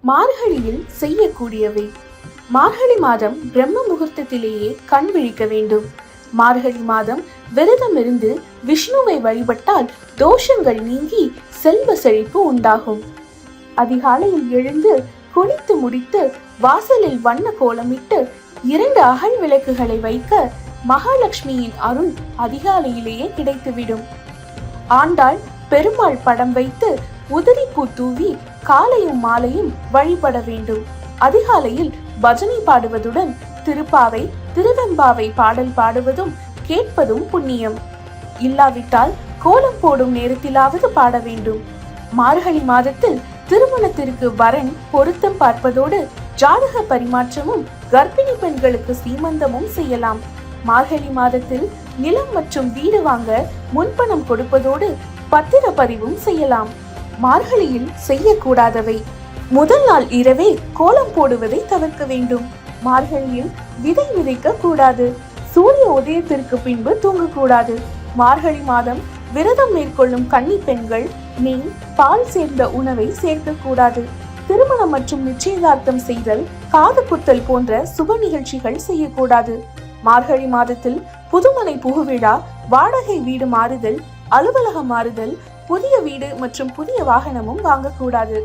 மார்கழியில் செய்யக்கூடியவை. மார்கழி மாதம் பிரம்ம முகூர்த்தத்திலேயே கண் விழிக்க வேண்டும். மார்கழி மாதம் விரதம் இருந்து விஷ்ணுவை வழிபட்டால் தோஷங்கள் நீங்கி செல்வ செழிப்பு உண்டாகும். அதிகாலையில் எழுந்து குளித்து முடித்து வாசலில் வண்ண கோலமிட்டு 2 அகல் விளக்குகளை வைக்க மகாலட்சுமியின் அருள் அதிகாலையிலேயே கிடைத்துவிடும். ஆண்டாள் பெருமாள் படம் வைத்து உதிரிப்பூ தூவி காலையும் மாலையும் வழிபட வேண்டும். அதிகாலையில் பஜனை பாடுவதுடன் திருப்பாவை திருவெம்பாவை பாடல் பாடுவதும் கேட்பதும் புண்ணியம். இல்லாவிட்டால் கோலம் போடும் நேரத்திலாவது பாட வேண்டும். மார்கழி மாதத்தில் திருமணத்திற்கு வரன் பொருத்தம் பார்ப்பதோடு ஜாதக பரிமாற்றமும் கர்ப்பிணி பெண்களுக்கு சீமந்தமும் செய்யலாம். மார்கழி மாதத்தில் நிலம் மற்றும் வீடு வாங்க முன்பணம் கொடுப்பதோடு பத்திரப்பதிவும் செய்யலாம். மார்கழியில் செய்யக்கூடாதவை: முதல் நாள் இரவே கோலம் போடுவதை தவிர்க்க வேண்டும். மார்கழியில் விதை விதைக்க கூடாது. சூரிய உதயத்திற்கு பின்பு தூங்கக்கூடாது. மார்கழி மாதம் விரதம் மேற்கொள்ளும் கன்னி பெண்கள் நெய் பால் சேர்ந்த உணவை சேர்க்கக்கூடாது. திருமணம் மற்றும் நிச்சயதார்த்தம் செய்தல், காது குத்தல் போன்ற சுப நிகழ்ச்சிகள் செய்யக்கூடாது. மார்கழி மாதத்தில் புதுமனை புகுவிழா, வாடகை வீடு மாறுதல், அலுவலகம் மாறுதல், புதிய வீடு மற்றும் புதிய வாகனமும் வாங்கக்கூடாது.